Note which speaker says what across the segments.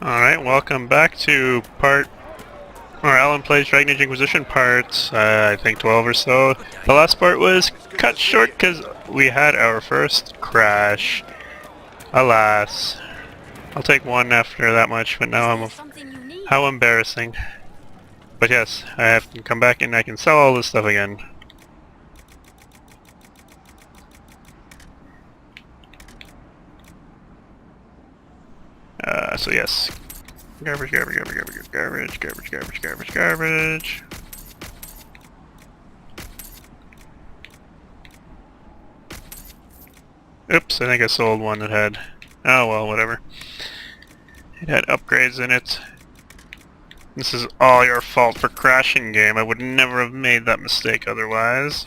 Speaker 1: Alright, welcome back to Allan plays Dragon Age Inquisition part, I think 12 or so. The last part was cut short because we had our first crash. Alas. I'll take one after that much, but now how embarrassing. But yes, I have to come back and I can sell all this stuff again. So yes. Garbage, garbage, garbage, garbage, garbage, garbage, garbage, garbage, garbage. Oops, I think I sold one that had... Oh well, whatever. It had upgrades in it. This is all your fault for crashing, game. I would never have made that mistake otherwise.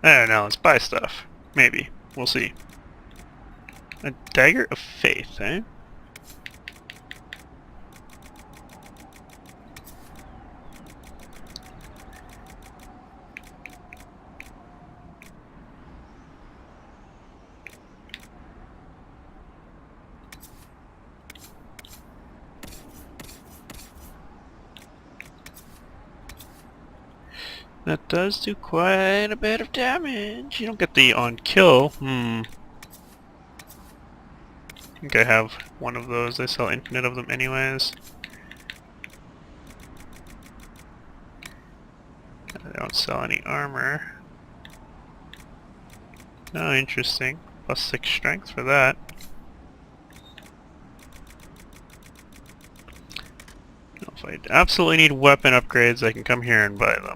Speaker 1: I don't know, let's buy stuff. Maybe. We'll see. A Dagger of Faith, eh? That does do quite a bit of damage. You don't get the on kill. I think I have one of those. They sell infinite of them anyways. They don't sell any armor. Oh, interesting. Plus 6 strength for that. If I absolutely need weapon upgrades, I can come here and buy them.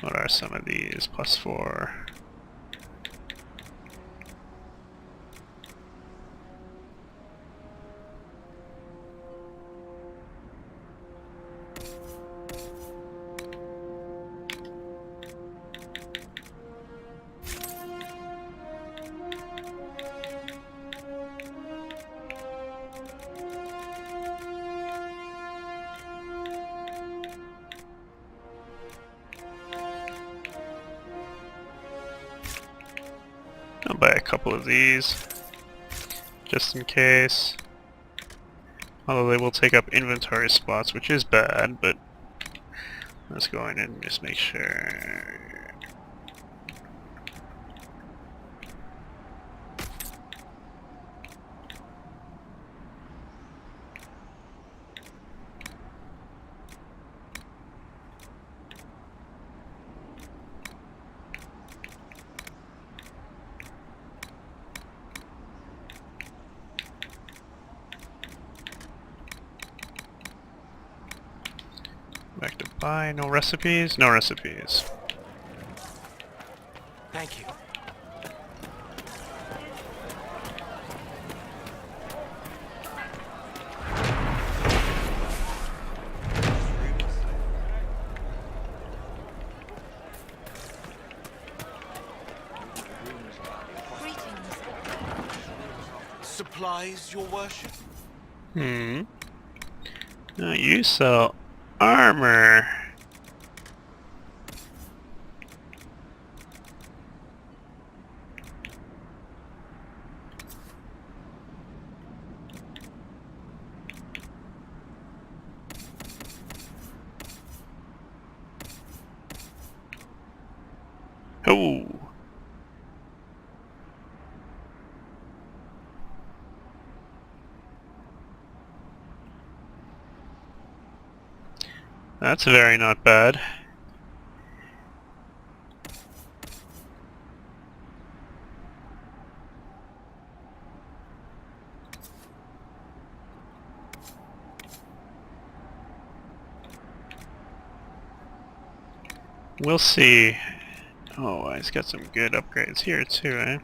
Speaker 1: What are some of these? Plus 4. I'll buy a couple of these, just in case. Although they will take up inventory spots, which is bad, but let's go in and just make sure. Back to buy, no recipes? No recipes.
Speaker 2: Thank you. Supplies, your worship?
Speaker 1: Now you sell armor. Oh. That's very not bad. We'll see. Oh, he's got some good upgrades here too, eh?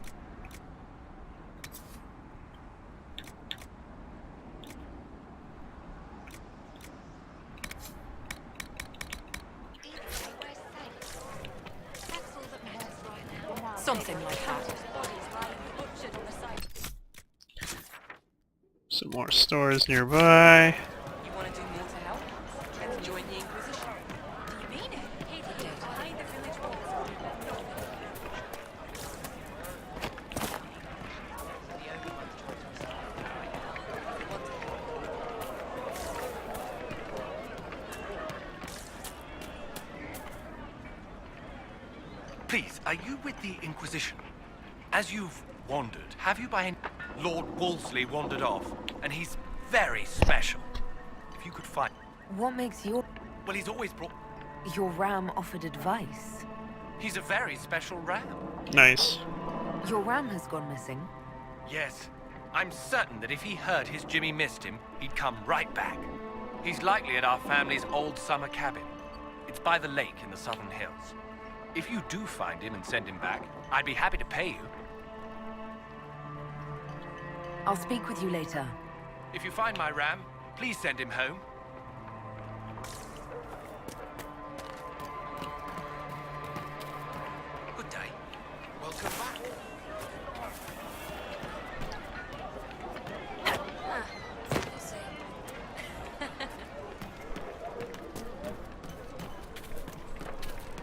Speaker 3: Something like that.
Speaker 1: Some more stores nearby.
Speaker 3: You want to do more to help? Let's join the Inquisition. Do you mean it? He did. Behind the village walls.
Speaker 2: Please, are you with the Inquisition? As you've wandered, have you by any... Lord Wolseley wandered off, and he's very special. If you could find...
Speaker 4: What makes your
Speaker 2: Well, he's always brought...
Speaker 4: ram offered advice?
Speaker 2: He's a very special ram.
Speaker 1: Nice.
Speaker 4: Your ram has gone missing.
Speaker 2: Yes. I'm certain that if he heard his Jimmy missed him, he'd come right back. He's likely at our family's old summer cabin. It's by the lake in the southern hills. If you do find him and send him back, I'd be happy to pay you.
Speaker 4: I'll speak with you later.
Speaker 2: If you find my ram, please send him home. Good day. Welcome back.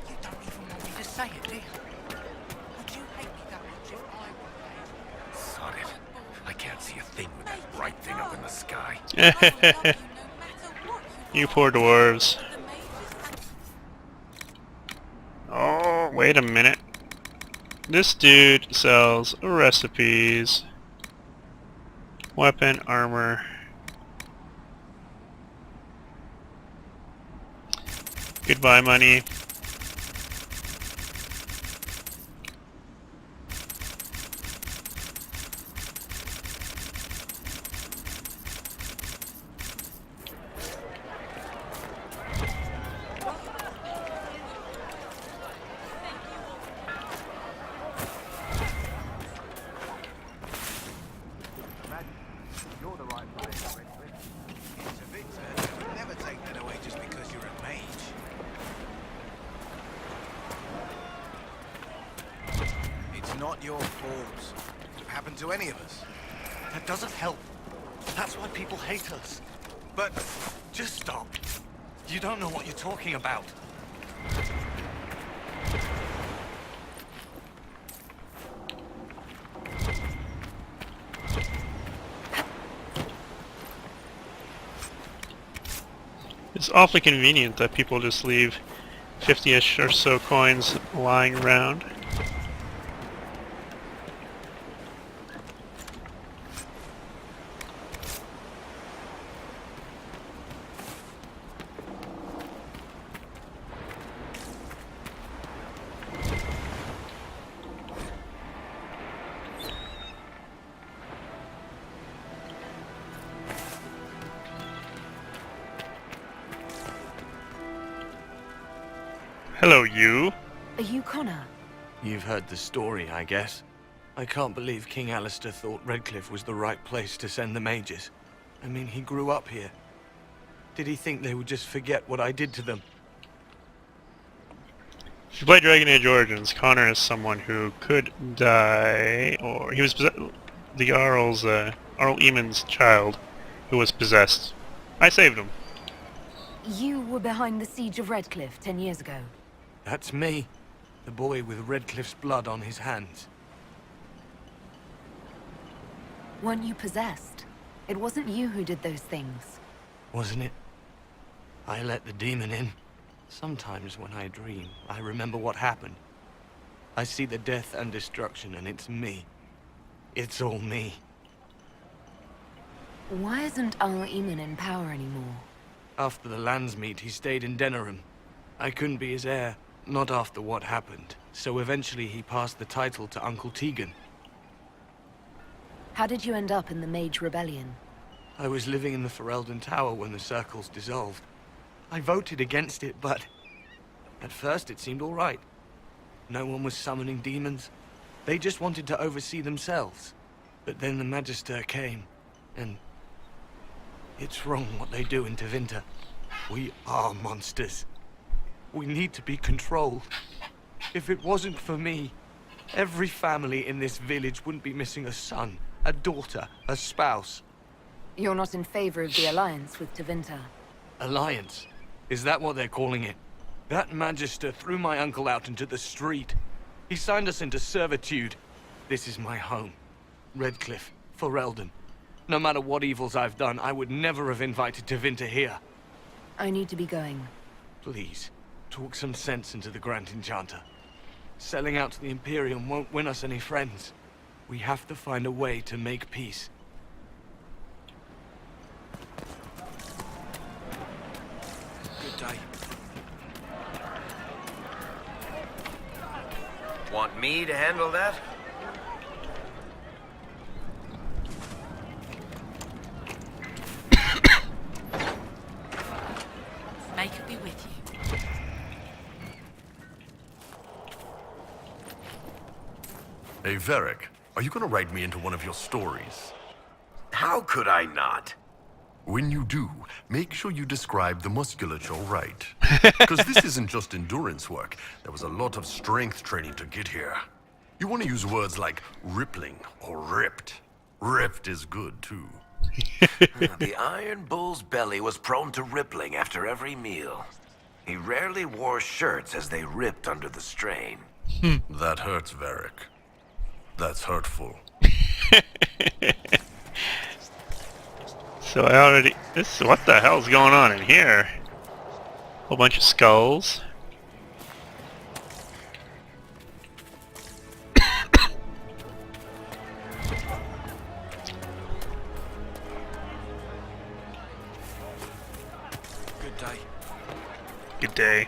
Speaker 2: You don't even want me to say it, do you? Would you hate me that much if I were? Sod it. I can't see a thing with that bright thing up in the sky.
Speaker 1: You poor dwarves. Oh, wait a minute. This dude sells recipes, weapon, armor. Goodbye, money.
Speaker 2: You're the right place, It's a bit would never take that away just because you're a mage. It's not your fault. It could happen to any of us. That doesn't help. That's why people hate us. But just stop. You don't know what you're talking about.
Speaker 1: It's awfully convenient that people just leave 50-ish or so coins lying around. Hello, you.
Speaker 4: Are you Connor?
Speaker 5: You've heard the story, I guess. I can't believe King Alistair thought Redcliffe was the right place to send the mages. I mean, he grew up here. Did he think they would just forget what I did to them?
Speaker 1: If you play Dragon Age Origins, Connor is someone who could die, or he was the Arl's, Arl Eamon's child, who was possessed. I saved him.
Speaker 4: You were behind the siege of Redcliffe 10 years ago.
Speaker 5: That's me. The boy with Redcliffe's blood on his hands.
Speaker 4: Weren't you possessed? It wasn't you who did those things.
Speaker 5: Wasn't it? I let the demon in. Sometimes when I dream, I remember what happened. I see the death and destruction, and it's me. It's all me.
Speaker 4: Why isn't Arl Eamon in power anymore?
Speaker 5: After the lands meet, he stayed in Denerim. I couldn't be his heir, not after what happened. So eventually he passed the title to Uncle Tegan.
Speaker 4: How did you end up in the Mage Rebellion?
Speaker 5: I was living in the Ferelden Tower when the circles dissolved. I voted against it, but At first, it seemed all right. No one was summoning demons. They just wanted to oversee themselves. But then the Magister came, and... it's wrong what they do in Tevinter. We are monsters. We need to be controlled. If it wasn't for me, every family in this village wouldn't be missing a son, a daughter, a spouse.
Speaker 4: You're not in favor of the alliance with Tevinter?
Speaker 5: Alliance? Is that what they're calling it? That Magister threw my uncle out into the street. He signed us into servitude. This is my home. Redcliffe, Ferelden. No matter what evils I've done, I would never have invited Tevinter here.
Speaker 4: I need to be going.
Speaker 5: Please, talk some sense into the Grand Enchanter. Selling out to the Imperium won't win us any friends. We have to find a way to make peace.
Speaker 2: Good day. Want me to handle that?
Speaker 3: May it be with you.
Speaker 6: Hey, Varric, are you gonna write me into one of your stories?
Speaker 7: How could I not?
Speaker 6: When you do, make sure you describe the musculature right. Because this isn't just endurance work. There was a lot of strength training to get here. You want to use words like rippling or ripped. Ripped is good, too.
Speaker 7: The Iron Bull's belly was prone to rippling after every meal. He rarely wore shirts as they ripped under the strain.
Speaker 6: That hurts, Varric. That's hurtful.
Speaker 1: So I already... what the hell's going on in here? Whole bunch of skulls.
Speaker 2: Good day.
Speaker 1: Good day.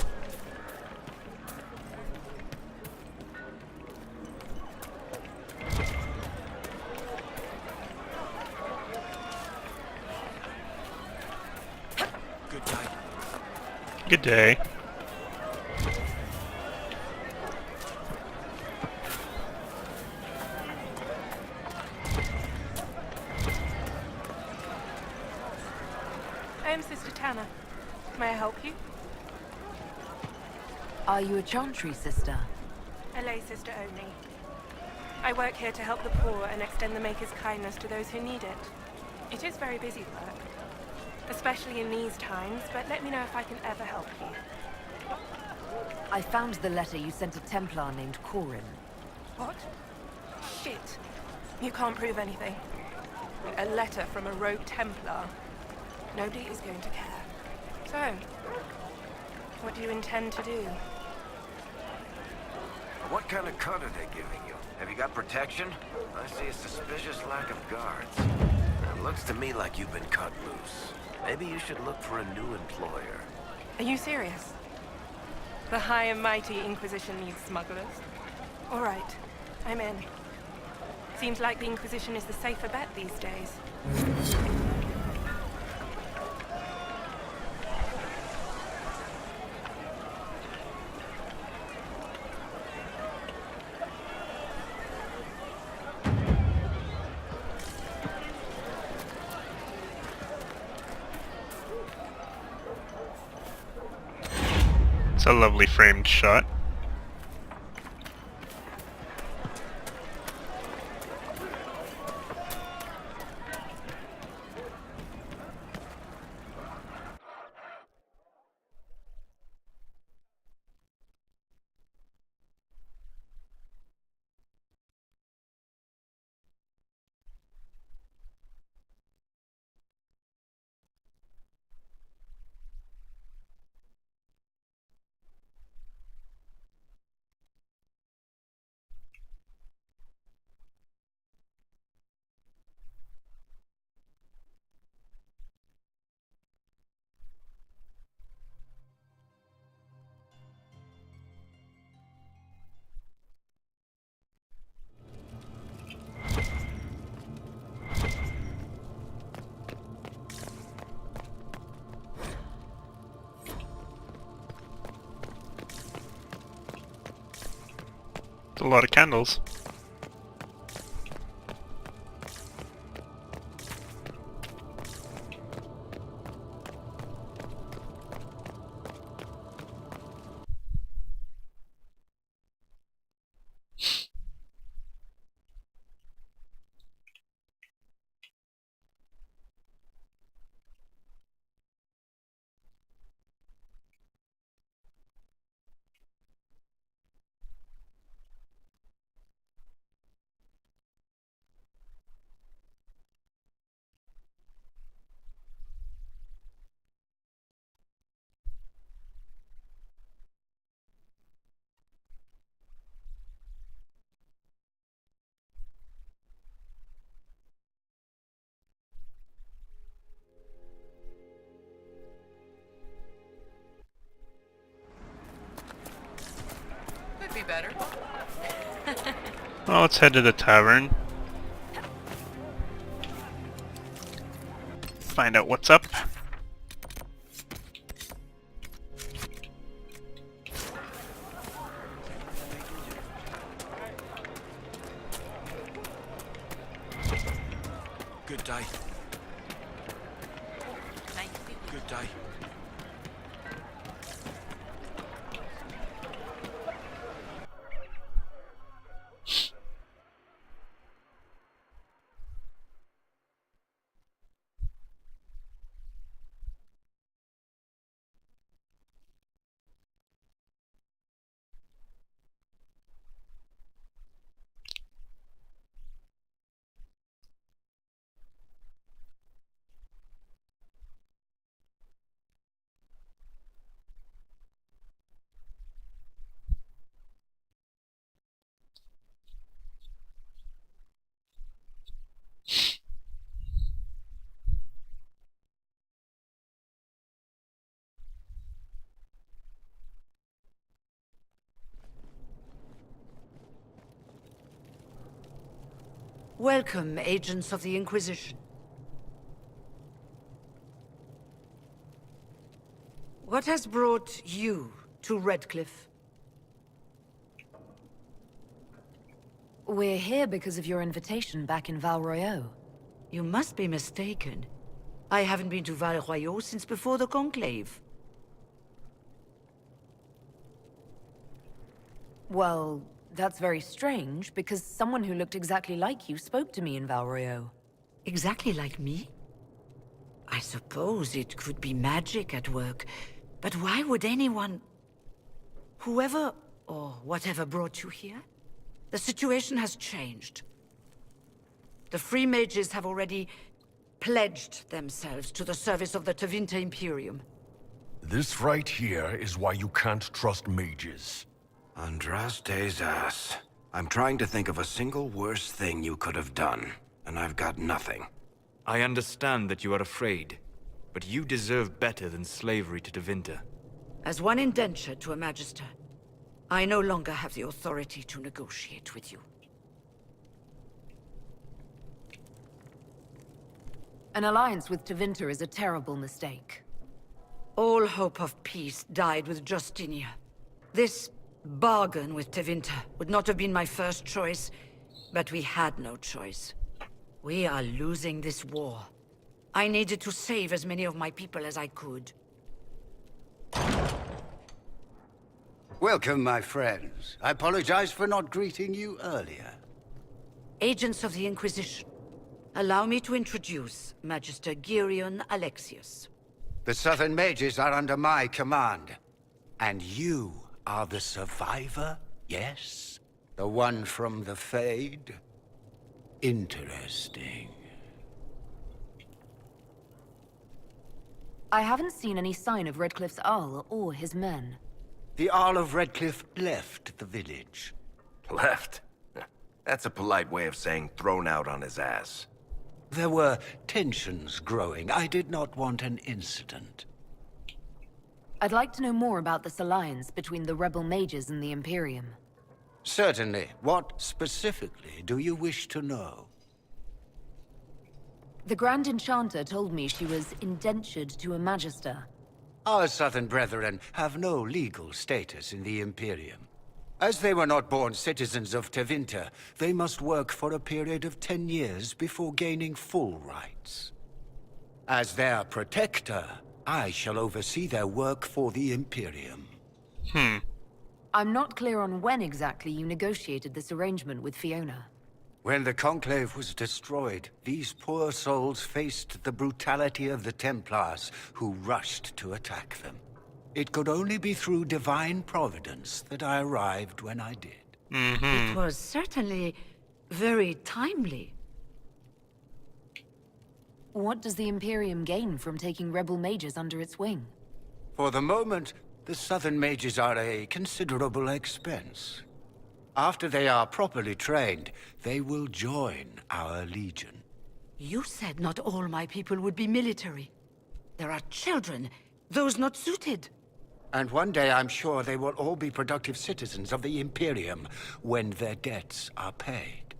Speaker 2: Good day.
Speaker 1: Good day.
Speaker 8: I am Sister Tanner. May I help you?
Speaker 4: Are you a Chantry sister?
Speaker 8: A lay sister only. I work here to help the poor and extend the Maker's kindness to those who need it. It is very busy work, especially in these times, but let me know if I can ever help you.
Speaker 4: I found the letter you sent a Templar named Corin.
Speaker 8: What? Shit. You can't prove anything. A letter from a rogue Templar. Nobody is going to care. So, what do you intend to do?
Speaker 7: What kind of cut are they giving you? Have you got protection? I see a suspicious lack of guards. It looks to me like you've been cut loose. Maybe you should look for a new employer.
Speaker 8: Are you serious? The high and mighty Inquisition needs smugglers. All right, I'm in. Seems like the Inquisition is the safer bet these days.
Speaker 1: It's a lovely framed shot. It's a lot of candles.
Speaker 3: Could be better.
Speaker 1: Well, let's head to the tavern. Find out what's up.
Speaker 7: Good day.
Speaker 3: Nice to meet you.
Speaker 7: Good day.
Speaker 9: Welcome, agents of the Inquisition. What has brought you to Redcliffe?
Speaker 4: We're here because of your invitation back in Val Royeaux.
Speaker 9: You must be mistaken. I haven't been to Val Royeaux since before the Conclave.
Speaker 4: Well, that's very strange, because someone who looked exactly like you spoke to me in Val Royeaux.
Speaker 9: Exactly like me? I suppose it could be magic at work, but why would anyone... Whoever or whatever brought you here? The situation has changed. The Free Mages have already pledged themselves to the service of the Tevinter Imperium.
Speaker 6: This right here is why you can't trust mages.
Speaker 7: Andraste's ass. I'm trying to think of a single worse thing you could have done, and I've got nothing.
Speaker 5: I understand that you are afraid, but you deserve better than slavery to Tevinter.
Speaker 9: As one indentured to a Magister, I no longer have the authority to negotiate with you.
Speaker 4: An alliance with Tevinter is a terrible mistake.
Speaker 9: All hope of peace died with Justinia. This bargain with Tevinter would not have been my first choice, but we had no choice. We are losing this war. I needed to save as many of my people as I could.
Speaker 10: Welcome, my friends. I apologize for not greeting you earlier.
Speaker 9: Agents of the Inquisition, allow me to introduce Magister Girion Alexius.
Speaker 10: The Southern Mages are under my command. And you are the survivor, yes? The one from the Fade? Interesting.
Speaker 4: I haven't seen any sign of Redcliffe's Arl or his men.
Speaker 10: The Arl of Redcliffe left the village.
Speaker 7: Left? That's a polite way of saying thrown out on his ass.
Speaker 10: There were tensions growing. I did not want an incident.
Speaker 4: I'd like to know more about this alliance between the rebel mages and the Imperium.
Speaker 10: Certainly. What specifically do you wish to know?
Speaker 4: The Grand Enchanter told me she was indentured to a Magister.
Speaker 10: Our Southern brethren have no legal status in the Imperium. As they were not born citizens of Tevinter, they must work for a period of 10 years before gaining full rights. As their protector, I shall oversee their work for the Imperium.
Speaker 4: I'm not clear on when exactly you negotiated this arrangement with Fiona.
Speaker 10: When the Conclave was destroyed, these poor souls faced the brutality of the Templars, who rushed to attack them. It could only be through divine providence that I arrived when I did.
Speaker 9: It was certainly very timely.
Speaker 4: What does the Imperium gain from taking rebel mages under its wing?
Speaker 10: For the moment, the Southern mages are a considerable expense. After they are properly trained, they will join our legion.
Speaker 9: You said not all my people would be military. There are children, those not suited.
Speaker 10: And one day I'm sure they will all be productive citizens of the Imperium when their debts are paid.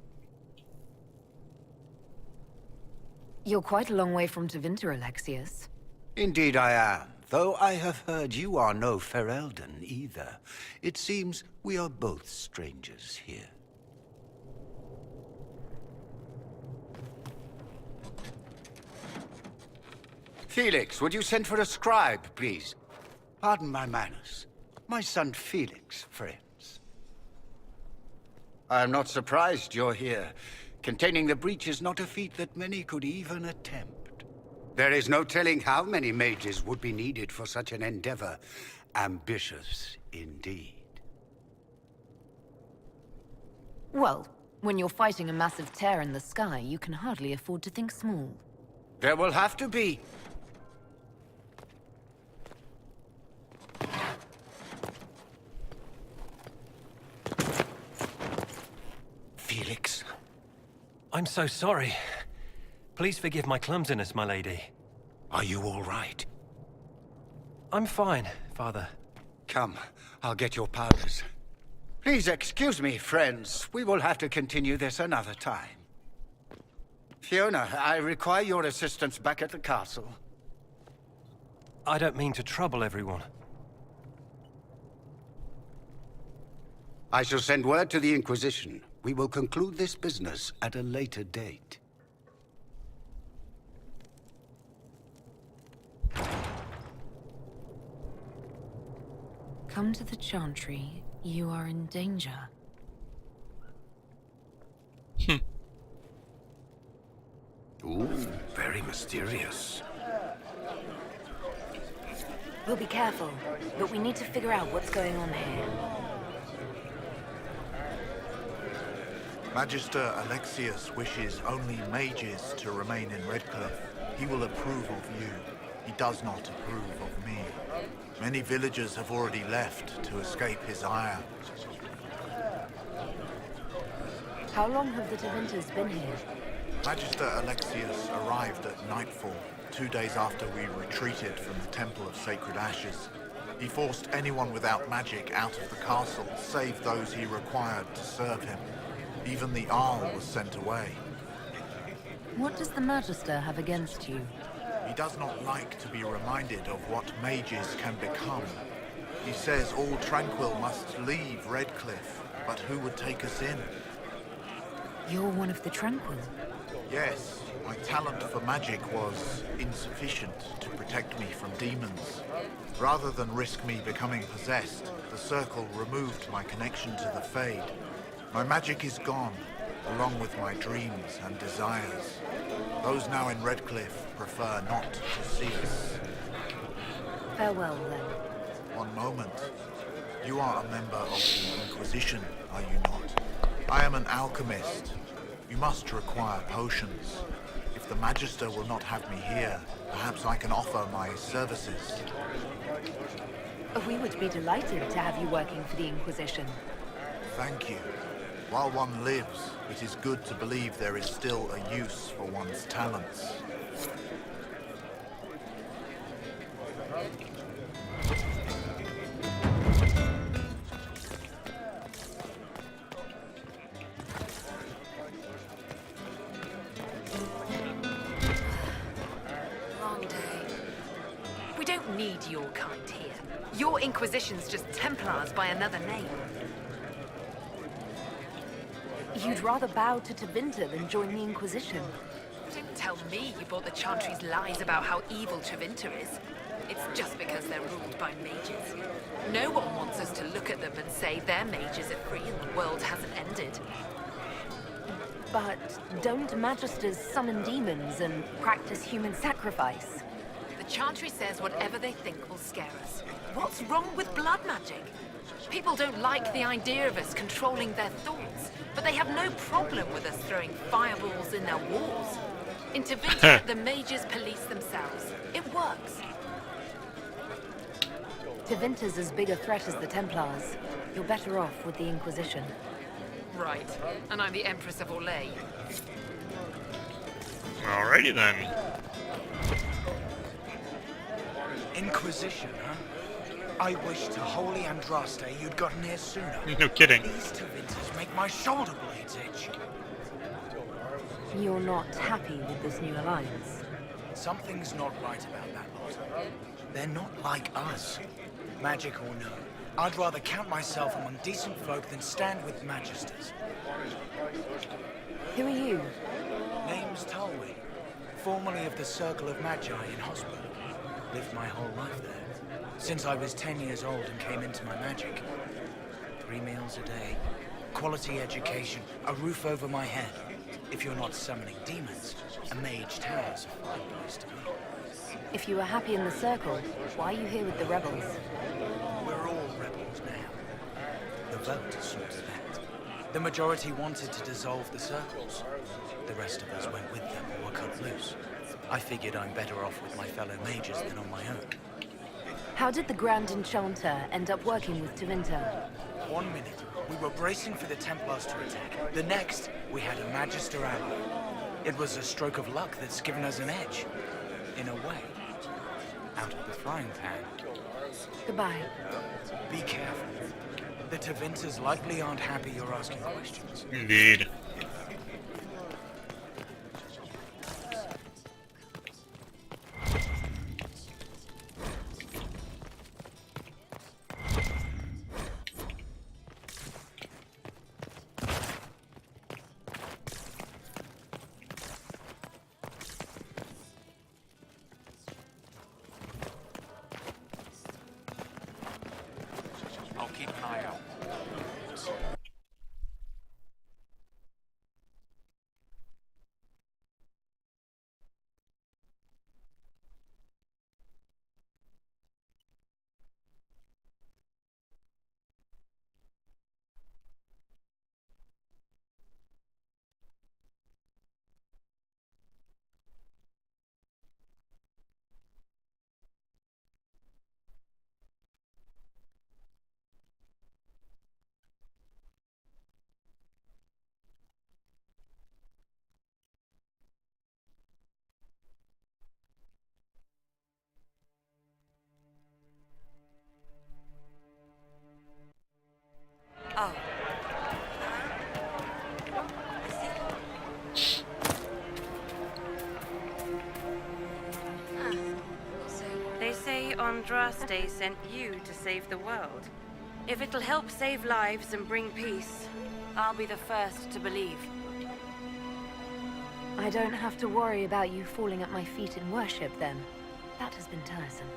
Speaker 4: You're quite a long way from Tevinter, Alexius.
Speaker 10: Indeed I am, though I have heard you are no Ferelden either. It seems we are both strangers here. Felix, would you send for a scribe, please? Pardon my manners. My son Felix, friends. I am not surprised you're here. Containing the breach is not a feat that many could even attempt. There is no telling how many mages would be needed for such an endeavor. Ambitious indeed.
Speaker 4: Well, when you're fighting a massive tear in the sky, you can hardly afford to think small.
Speaker 10: There will have to be. Felix.
Speaker 2: I'm so sorry. Please forgive my clumsiness, my lady.
Speaker 10: Are you all right?
Speaker 2: I'm fine, Father.
Speaker 10: Come, I'll get your powders. Please excuse me, friends. We will have to continue this another time. Fiona, I require your assistance back at the castle.
Speaker 2: I don't mean to trouble everyone.
Speaker 10: I shall send word to the Inquisition. We will conclude this business at a later date.
Speaker 4: Come to the Chantry. You are in danger.
Speaker 7: Ooh, very mysterious.
Speaker 4: We'll be careful, but we need to figure out what's going on here.
Speaker 11: Magister Alexius wishes only mages to remain in Redcliffe. He will approve of you. He does not approve of me. Many villagers have already left to escape his ire.
Speaker 4: How long have the Tevinters been here?
Speaker 11: Magister Alexius arrived at nightfall, 2 days after we retreated from the Temple of Sacred Ashes. He forced anyone without magic out of the castle, save those he required to serve him. Even the Arl was sent away.
Speaker 4: What does the Magister have against you?
Speaker 11: He does not like to be reminded of what mages can become. He says all Tranquil must leave Redcliffe, but who would take us in?
Speaker 4: You're one of the Tranquil.
Speaker 11: Yes, my talent for magic was insufficient to protect me from demons. Rather than risk me becoming possessed, the Circle removed my connection to the Fade. My magic is gone, along with my dreams and desires. Those now in Redcliffe prefer not to see us.
Speaker 4: Farewell, then.
Speaker 11: One moment. You are a member of the Inquisition, are you not? I am an alchemist. You must require potions. If the Magister will not have me here, perhaps I can offer my services.
Speaker 4: We would be delighted to have you working for the Inquisition.
Speaker 11: Thank you. While one lives, it is good to believe there is still a use for one's talents.
Speaker 3: Long day. We don't need your kind here. Your Inquisition's just Templars by another name.
Speaker 4: You'd rather bow to Tevinter than join the Inquisition.
Speaker 3: Don't tell me you bought the Chantry's lies about how evil Tevinter is. It's just because they're ruled by mages. No one wants us to look at them and say their mages are free and the world hasn't ended.
Speaker 4: But don't Magisters summon demons and practice human sacrifice?
Speaker 3: The Chantry says whatever they think will scare us. What's wrong with blood magic? People don't like the idea of us controlling their thoughts, but they have no problem with us throwing fireballs in their walls. In Tevinter, the mages police themselves. It works.
Speaker 4: Tevinter's as big a threat as the Templars. You're better off with the Inquisition.
Speaker 3: Right. And I'm the Empress of Orlais.
Speaker 1: Alrighty then.
Speaker 12: Inquisition, huh? I wish to holy Andraste you'd gotten here sooner.
Speaker 1: No kidding.
Speaker 12: These Tevinters make my shoulder blades itch.
Speaker 4: You're not happy with this new alliance?
Speaker 12: Something's not right about that lot. They're not like us. Magic or no, I'd rather count myself among decent folk than stand with Magisters.
Speaker 4: Who are you?
Speaker 12: Name's Talwyn, formerly of the Circle of Magi in Hosburg. Lived my whole life there. Since I was 10 years old and came into my magic. 3 meals a day, quality education, a roof over my head. If you're not summoning demons, a mage tower's a fine place to be.
Speaker 4: If you were happy in the Circle, why are you here with the rebels?
Speaker 12: We're all rebels now. The vote sorts that. The majority wanted to dissolve the circles. The rest of us went with them or were cut loose. I figured I'm better off with my fellow mages than on my own.
Speaker 4: How did the Grand Enchanter end up working with Tevinter?
Speaker 12: 1 minute, we were bracing for the Templars to attack. The next, we had a Magister ally. It was a stroke of luck that's given us an edge. In a way. Out of the frying pan.
Speaker 4: Goodbye.
Speaker 12: Be careful. The Tevinters likely aren't happy you're asking questions.
Speaker 1: Indeed.
Speaker 2: I'll keep an eye out.
Speaker 3: Oh.
Speaker 13: They say Andraste sent you to save the world. If it'll help save lives and bring peace, I'll be the first to believe.
Speaker 4: I don't have to worry about you falling at my feet in worship, then. That has been tiresome.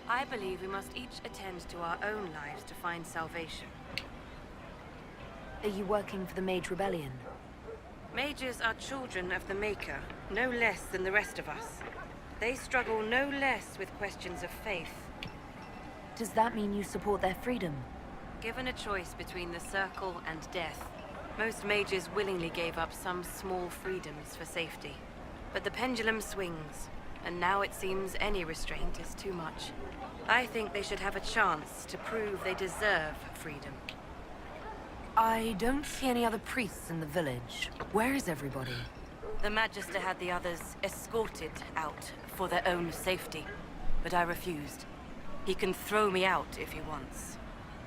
Speaker 13: I believe we must each attend to our own lives to find salvation.
Speaker 4: Are you working for the Mage Rebellion?
Speaker 13: Mages are children of the Maker, no less than the rest of us. They struggle no less with questions of faith.
Speaker 4: Does that mean you support their freedom?
Speaker 13: Given a choice between the Circle and death, most mages willingly gave up some small freedoms for safety. But the pendulum swings, and now it seems any restraint is too much. I think they should have a chance to prove they deserve freedom.
Speaker 4: I don't see any other priests in the village. Where is everybody?
Speaker 13: The Magister had the others escorted out for their own safety, but I refused. He can throw me out if he wants.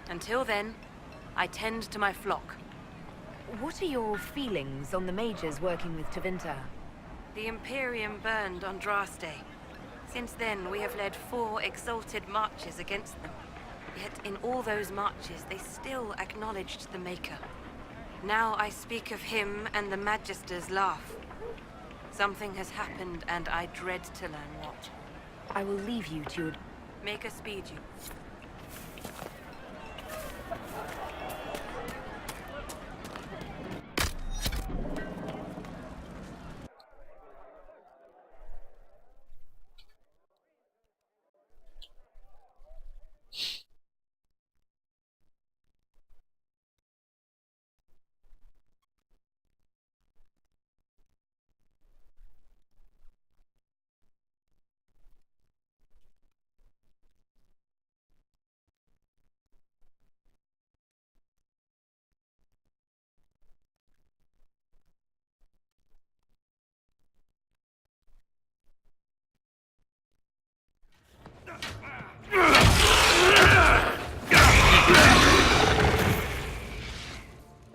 Speaker 13: Until then, I tend to my flock.
Speaker 4: What are your feelings on the mages working with Tevinter?
Speaker 13: The Imperium burned Andraste. Since then, we have led 4 exalted marches against them. Yet in all those marches, they still acknowledged the Maker. Now I speak of him and the Magister's laugh. Something has happened, and I dread to learn what.
Speaker 4: I will leave you to your...
Speaker 13: Make a speed you.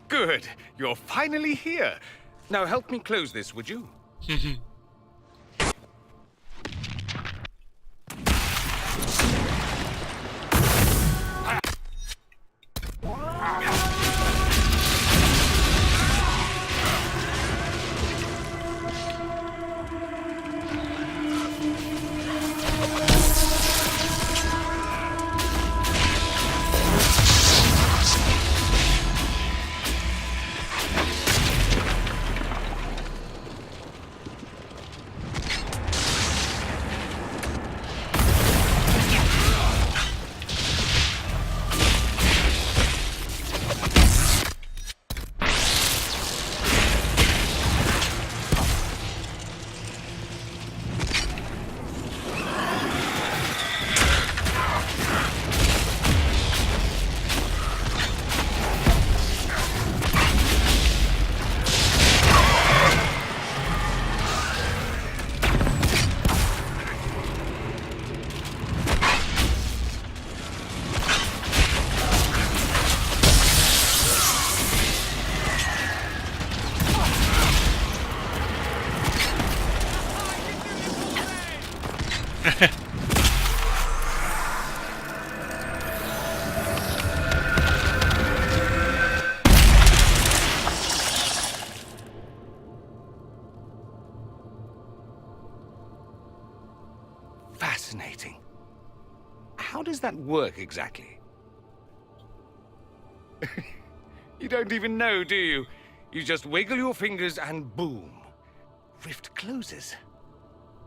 Speaker 2: Good. You're finally here. Now help me close this, would you? Fascinating. How does that work exactly? You don't even know, do you? You just wiggle your fingers and boom. Rift closes.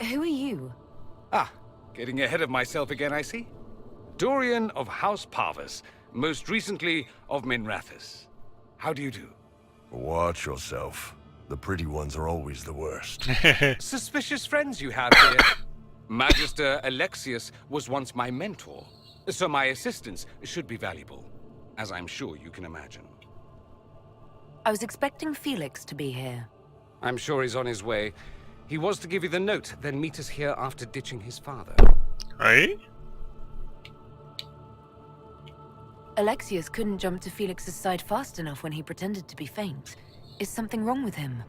Speaker 4: Who are you?
Speaker 2: Ah, getting ahead of myself again, I see. Dorian of House Parvus, most recently of Minrathous. How do you do?
Speaker 6: Watch yourself. The pretty ones are always the worst.
Speaker 2: Suspicious friends you have here. Magister Alexius was once my mentor, so my assistance should be valuable, as I'm sure you can imagine.
Speaker 4: I was expecting Felix to be here.
Speaker 2: I'm sure he's on his way. He was to give you the note, then meet us here after ditching his father.
Speaker 1: Right?
Speaker 4: Alexius couldn't jump to Felix's side fast enough when he pretended to be faint. Is something wrong with him?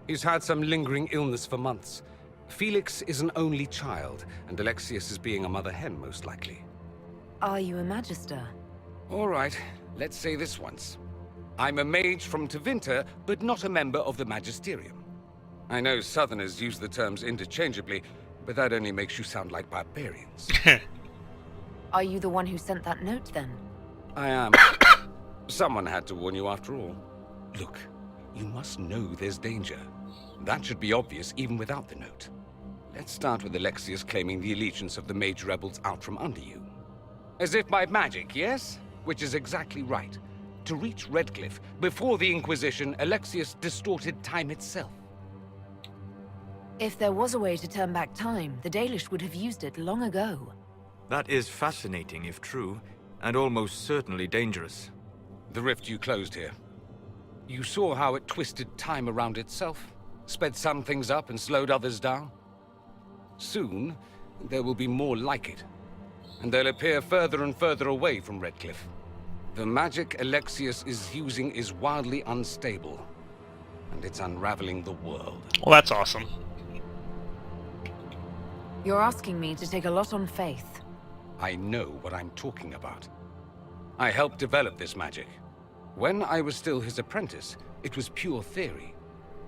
Speaker 2: He's had some lingering illness for months. Felix is an only child, and Alexius is being a mother hen, most likely.
Speaker 4: Are you a Magister?
Speaker 2: All right, let's say this once. I'm a mage from Tevinter, but not a member of the Magisterium. I know Southerners use the terms interchangeably, but that only makes you sound like barbarians.
Speaker 4: Are you the one who sent that note, then?
Speaker 2: I am. Someone had to warn you after all. Look, you must know there's danger. That should be obvious even without the note. Let's start with Alexius claiming the allegiance of the mage rebels out from under you. As if by magic, yes? Which is exactly right. To reach Redcliffe, before the Inquisition, Alexius distorted time itself.
Speaker 4: If there was a way to turn back time, the Dalish would have used it long ago.
Speaker 14: That is fascinating if true, and almost certainly dangerous.
Speaker 2: The rift you closed here. You saw how it twisted time around itself, sped some things up and slowed others down. Soon, there will be more like it, and they'll appear further and further away from Redcliffe. The magic Alexius is using is wildly unstable, and it's unraveling the world.
Speaker 1: Well, that's awesome.
Speaker 4: You're asking me to take a lot on faith.
Speaker 2: I know what I'm talking about. I helped develop this magic.
Speaker 15: When I was still his apprentice, it was pure theory.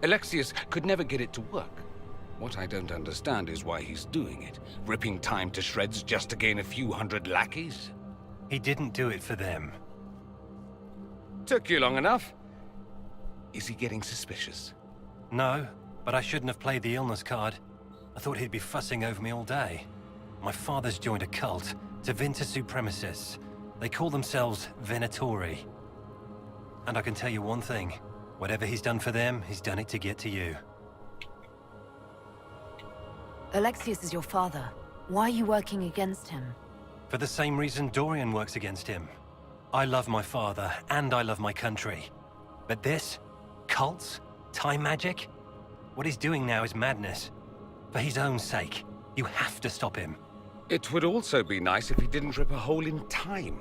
Speaker 15: Alexius could never get it to work. What I don't understand is why he's doing it, ripping time to shreds just to gain a few hundred lackeys.
Speaker 16: He didn't do it for them.
Speaker 15: Took you long enough. Is he getting suspicious?
Speaker 16: No, but I shouldn't have played the illness card. I thought he'd be fussing over me all day. My father's joined a cult, Tevinter Supremacists. They call themselves Venatori. And I can tell you one thing. Whatever he's done for them, he's done it to get to you.
Speaker 4: Alexius is your father. Why are you working against him?
Speaker 16: For the same reason Dorian works against him. I love my father, and I love my country. But this? Cults? Time magic? What he's doing now is madness. For his own sake, you have to stop him.
Speaker 15: It would also be nice if he didn't rip a hole in time.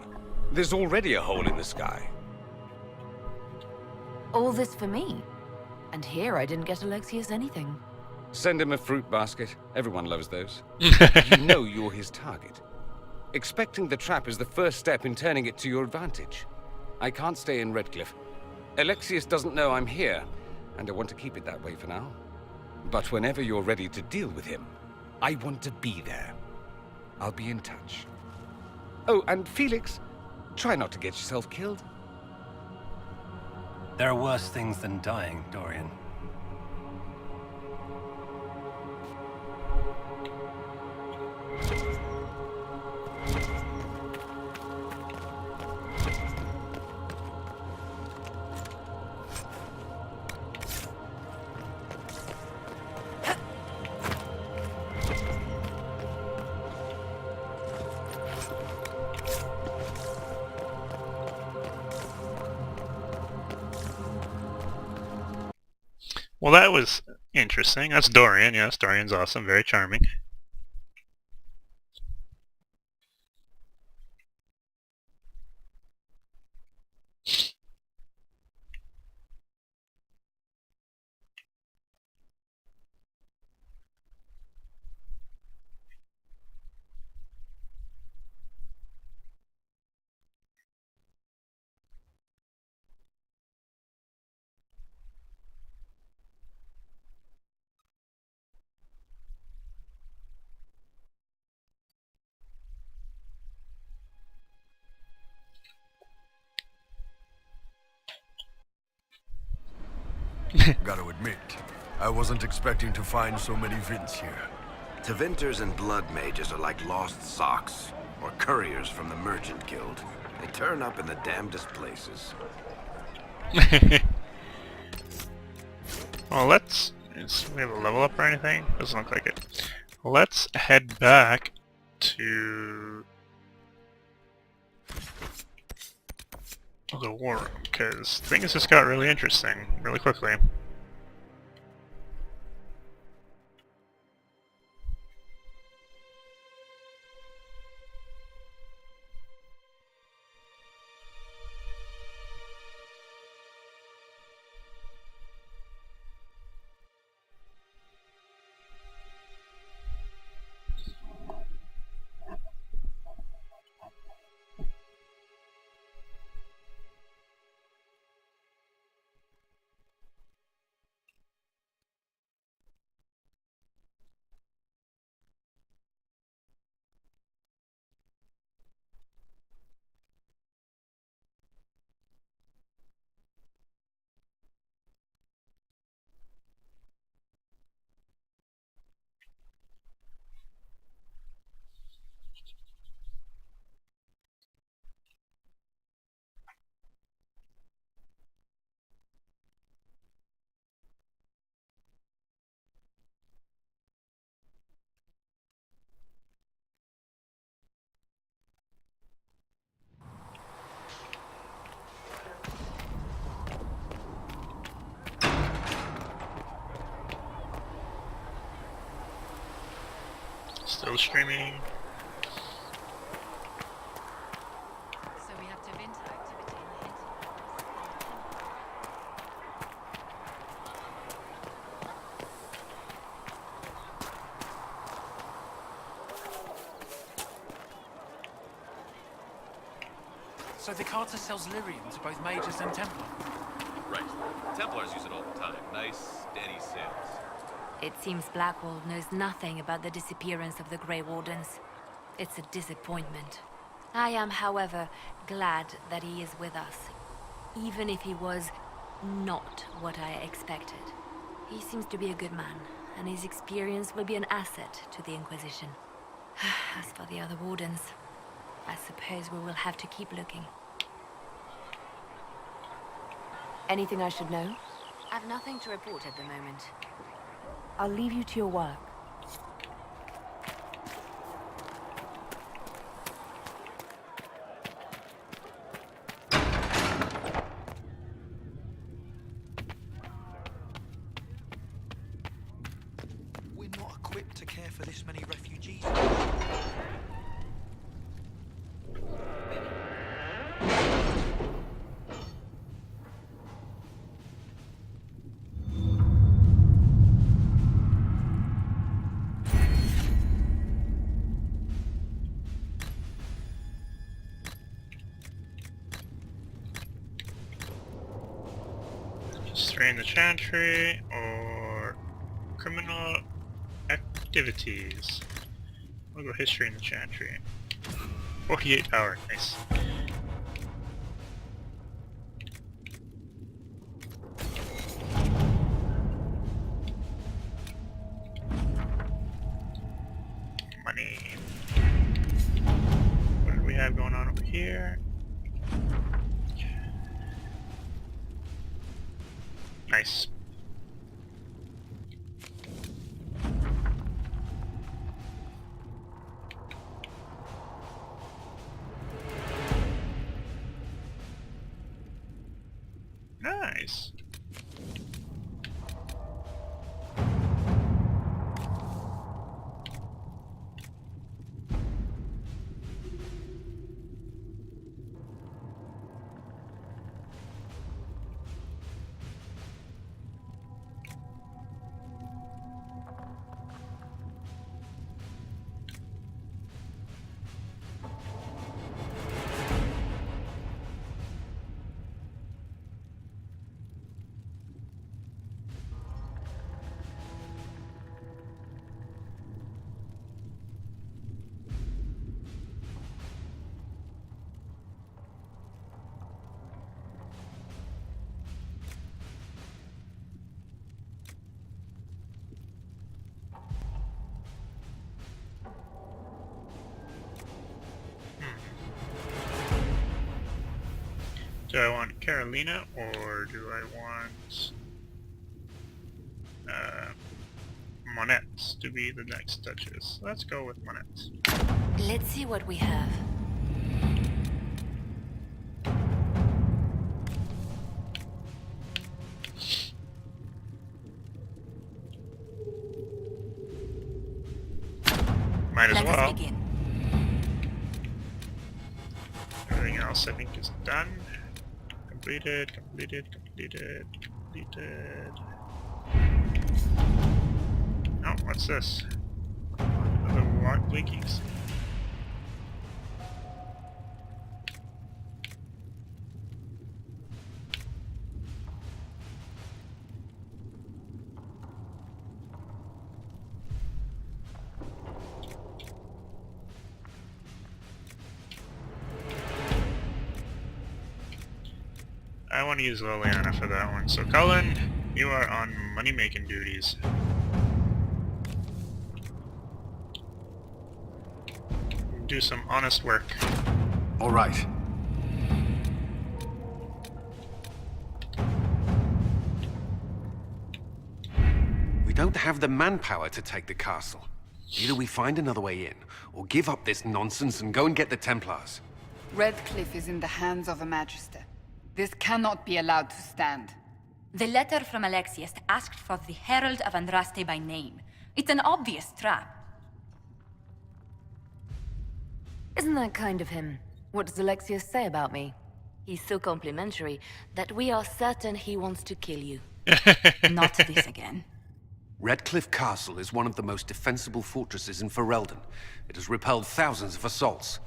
Speaker 15: There's already a hole in the sky.
Speaker 4: All this for me. And here I didn't get Alexius anything.
Speaker 15: Send him a fruit basket. Everyone loves those. You know you're his target. Expecting the trap is the first step in turning it to your advantage. I can't stay in Redcliffe. Alexius doesn't know I'm here, and I want to keep it that way for now. But whenever you're ready to deal with him, I want to be there. I'll be in touch. Oh, and Felix, try not to get yourself killed.
Speaker 16: There are worse things than dying, Dorian.
Speaker 1: Well, that was interesting. That's Dorian. Yes, Dorian's awesome. Very charming.
Speaker 6: Gotta admit, I wasn't expecting to find so many Vints here.
Speaker 7: Tevinters and blood mages are like lost socks, or couriers from the Merchant Guild. They turn up in the damnedest places.
Speaker 1: Well, we have a level up or anything? Doesn't look like it. Let's head back to the war room, because things just got really interesting really quickly. Still streaming.
Speaker 3: So we have Tevinter activity in the hint.
Speaker 17: So the Carter sells lyrium to both Mages and Templar?
Speaker 18: Right. Templars use it all the time. Nice, steady sales.
Speaker 4: It seems Blackwall knows nothing about the disappearance of the Grey Wardens. It's a disappointment. I am, however, glad that he is with us, even if he was not what I expected. He seems to be a good man, and his experience will be an asset to the Inquisition. As for the other Wardens, I suppose we will have to keep looking. Anything I should know?
Speaker 13: I've nothing to report at the moment.
Speaker 4: I'll leave you to your work.
Speaker 12: We're not equipped to care for this many refugees.
Speaker 1: Strain the Chantry or criminal activities. We'll go history in the Chantry. 48 hour, nice. Money. What do we have going on over here? Nice. Nice. Do I want Carolina or do I want Monette to be the next Duchess? Let's go with Monette.
Speaker 4: Let's see what we have.
Speaker 1: Might as
Speaker 4: Let
Speaker 1: well.
Speaker 4: us begin.
Speaker 1: Everything else I think is done. Completed, completed, completed, completed. Oh, what's this? Another walk blinkies. I want to use Liliana for that one. So Cullen, you are on money-making duties. Do some honest work.
Speaker 6: All right.
Speaker 15: We don't have the manpower to take the castle. Either we find another way in, or give up this nonsense and go and get the Templars.
Speaker 19: Redcliffe is in the hands of a Magister. This cannot be allowed to stand.
Speaker 20: The letter from Alexius asked for the Herald of Andraste by name. It's an obvious trap.
Speaker 4: Isn't that kind of him? What does Alexius say about me? He's so complimentary that we are certain he wants to kill you.
Speaker 20: Not this again.
Speaker 15: Redcliffe Castle is one of the most defensible fortresses in Ferelden. It has repelled thousands of assaults.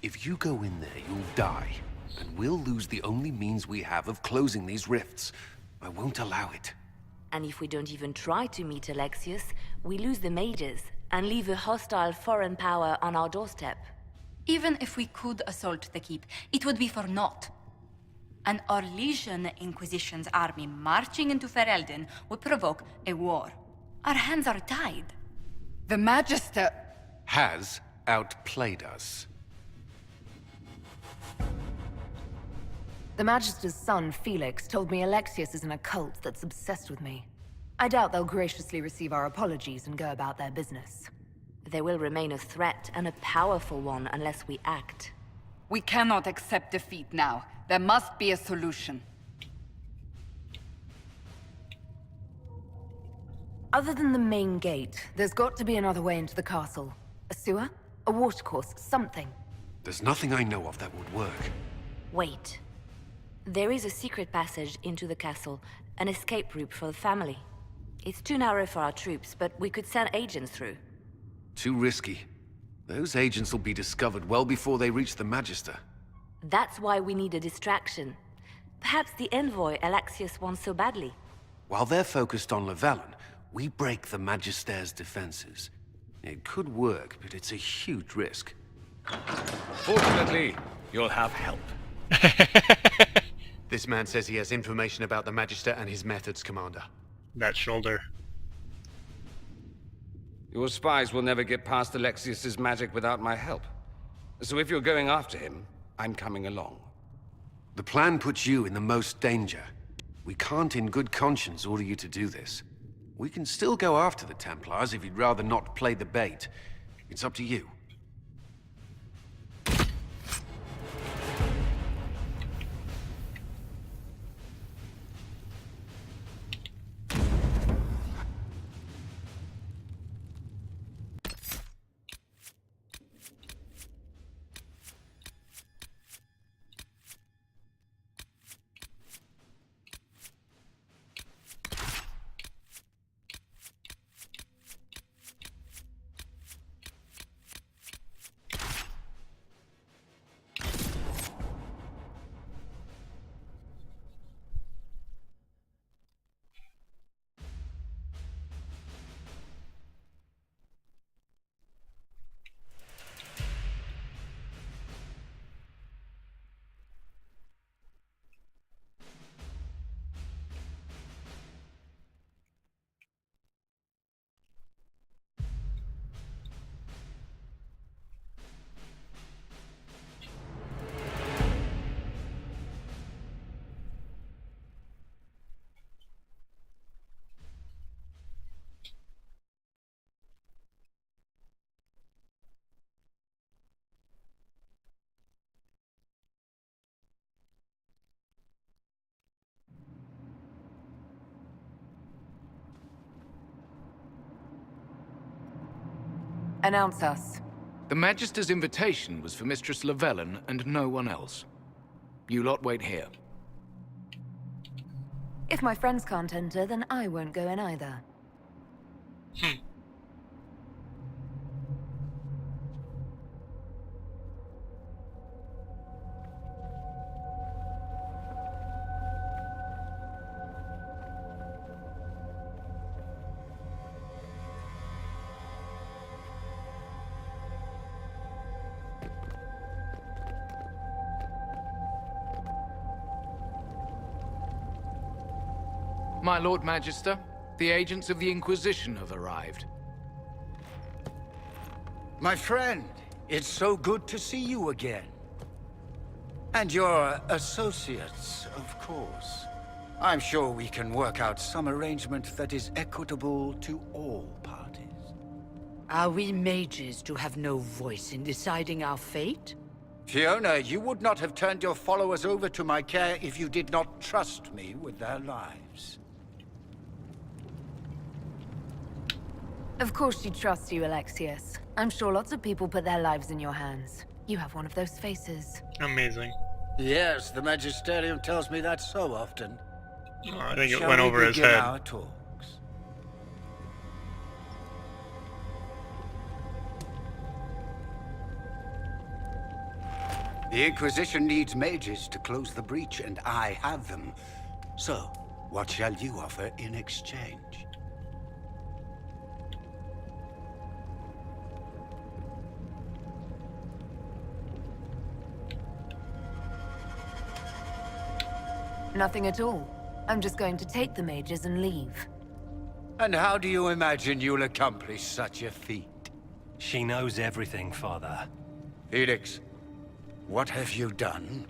Speaker 15: If you go in there, you'll die. and we'll lose the only means we have of closing these rifts. I won't allow it.
Speaker 4: And if we don't even try to meet Alexius, we lose the mages and leave a hostile foreign power on our doorstep.
Speaker 20: Even if we could assault the keep, it would be for naught. An Orlesian Inquisition's army marching into Ferelden would provoke a war. Our hands are tied.
Speaker 19: The Magister...
Speaker 15: Has outplayed us.
Speaker 3: The Magister's son, Felix, told me Alexius is in a cult that's obsessed with me. I doubt they'll graciously receive our apologies and go about their business.
Speaker 4: They will remain a threat, and a powerful one, unless we act.
Speaker 19: We cannot accept defeat now. There must be a solution.
Speaker 3: Other than the main gate, there's got to be another way into the castle. A sewer? A watercourse? Something.
Speaker 15: There's nothing I know of that would work.
Speaker 4: Wait. There is a secret passage into the castle, an escape route for the family. It's too narrow for our troops, but we could send agents through.
Speaker 15: Too risky. Those agents will be discovered well before they reach the Magister.
Speaker 4: That's why we need a distraction. Perhaps the envoy Alexius wants so badly.
Speaker 15: While they're focused on Llewellyn, we break the Magister's defenses. It could work, but it's a huge risk.
Speaker 5: Fortunately, you'll have help.
Speaker 21: This man says he has information about the Magister and his methods, Commander.
Speaker 1: That shoulder.
Speaker 15: Your spies will never get past Alexius's magic without my help. So if you're going after him, I'm coming along. The plan puts you in the most danger. We can't in good conscience order you to do this. We can still go after the Templars if you'd rather not play the bait. It's up to you.
Speaker 3: Announce us.
Speaker 12: The Magister's invitation was for Mistress Llewellyn and no one else. You lot wait here.
Speaker 3: If my friends can't enter, then I won't go in either.
Speaker 12: My Lord Magister, the agents of the Inquisition have arrived.
Speaker 10: My friend, it's so good to see you again. And your associates, of course. I'm sure we can work out some arrangement that is equitable to all parties.
Speaker 9: Are we mages to have no voice in deciding our fate?
Speaker 10: Fiona, you would not have turned your followers over to my care if you did not trust me with their lives.
Speaker 3: Of course she trusts you, Alexius. I'm sure lots of people put their lives in your hands. You have one of those faces.
Speaker 1: Amazing.
Speaker 10: Yes, the Magisterium tells me that so often.
Speaker 1: Oh, I think it
Speaker 10: Shall
Speaker 1: went
Speaker 10: we
Speaker 1: over his
Speaker 10: begin
Speaker 1: head.
Speaker 10: our talks? The Inquisition needs mages to close the breach, and I have them. So, what shall you offer in exchange?
Speaker 3: Nothing at all. I'm just going to take the mages and leave.
Speaker 10: And how do you imagine you'll accomplish such a feat?
Speaker 16: She knows everything, Father.
Speaker 10: Felix, what have you done?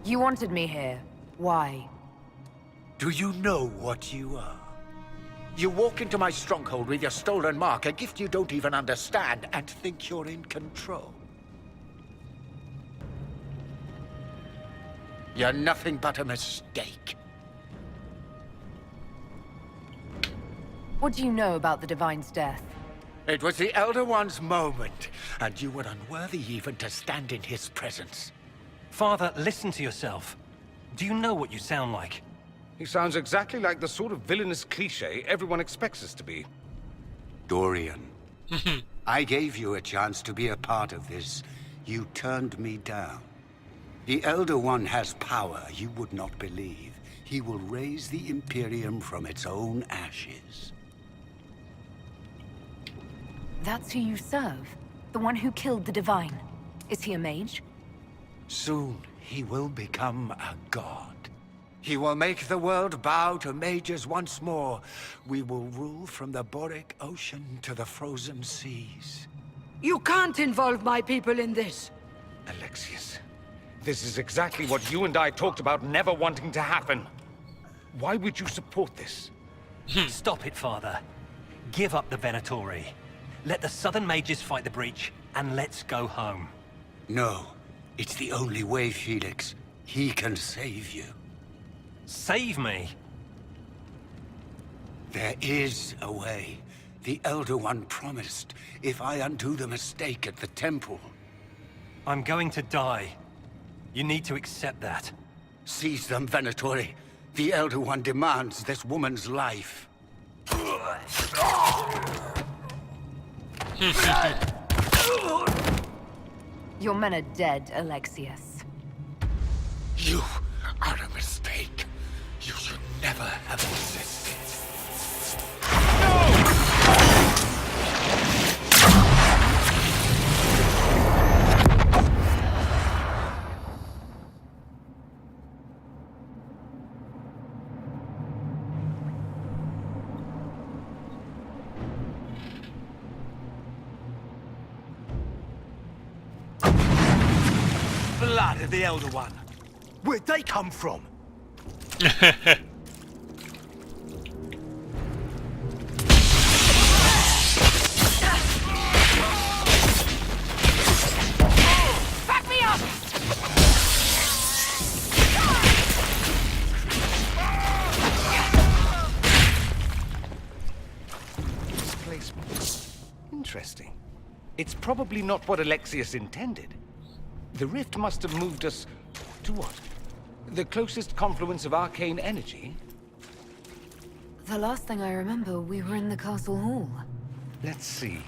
Speaker 3: You wanted me here. Why?
Speaker 10: Do you know what you are? You walk into my stronghold with your stolen mark, a gift you don't even understand, and think you're in control. You're nothing but a mistake.
Speaker 3: What do you know about the Divine's death?
Speaker 10: It was the Elder One's moment, and you were unworthy even to stand in his presence.
Speaker 16: Father, listen to yourself. Do you know what you sound like?
Speaker 15: He sounds exactly like the sort of villainous cliché everyone expects us to be.
Speaker 10: Dorian, I gave you a chance to be a part of this. You turned me down. The Elder One has power you would not believe. He will raise the Imperium from its own ashes.
Speaker 3: That's who you serve? The one who killed the Divine? Is he a mage?
Speaker 10: Soon, he will become a god. He will make the world bow to mages once more. We will rule from the Boric Ocean to the frozen seas.
Speaker 9: You can't involve my people in this.
Speaker 15: Alexius, this is exactly what you and I talked about never wanting to happen. Why would you support this?
Speaker 16: Stop it, Father. Give up the Venatori. Let the Southern Mages fight the breach, and let's go home.
Speaker 10: No, it's the only way, Felix. He can save you.
Speaker 16: Save me?
Speaker 10: There is a way. The Elder One promised, if I undo the mistake at the temple.
Speaker 16: I'm going to die. You need to accept that.
Speaker 10: Seize them, Venatori. The Elder One demands this woman's life.
Speaker 3: Your men are dead, Alexius.
Speaker 10: You are a mistake. You should never have existed.
Speaker 12: Blood of the Elder One. Where'd they come from?
Speaker 3: Back me up!
Speaker 15: This place... Interesting. It's probably not what Alexius intended. The rift must have moved us to what? The closest confluence of arcane energy?
Speaker 3: The last thing I remember, we were in the castle hall.
Speaker 15: Let's see.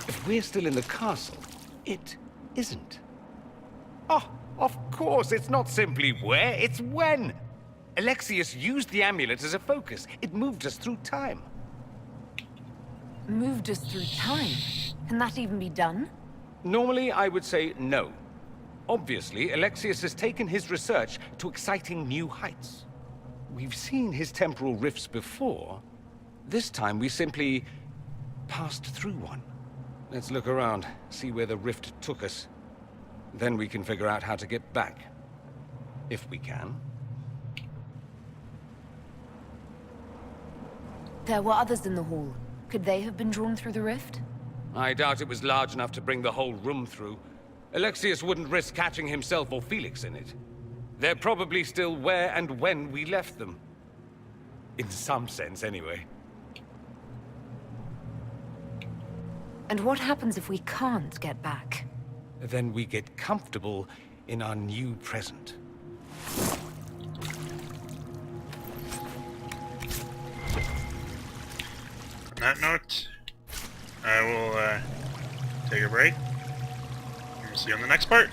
Speaker 15: If we're still in the castle, it isn't. Oh, of course, it's not simply where, it's when! Alexius used the amulet as a focus. It moved us through time.
Speaker 3: Moved us through time? Can that even be done?
Speaker 15: Normally, I would say no. Obviously, Alexius has taken his research to exciting new heights. We've seen his temporal rifts before. This time, we simply passed through one. Let's look around, see where the rift took us. Then we can figure out how to get back. If we can.
Speaker 3: There were others in the hall. Could they have been drawn through the rift?
Speaker 15: I doubt it was large enough to bring the whole room through. Alexius wouldn't risk catching himself or Felix in it. They're probably still where and when we left them. In some sense, anyway.
Speaker 3: And what happens if we can't get back?
Speaker 15: Then we get comfortable in our new present.
Speaker 1: On that note, we'll take a break. And we'll see you on the next part.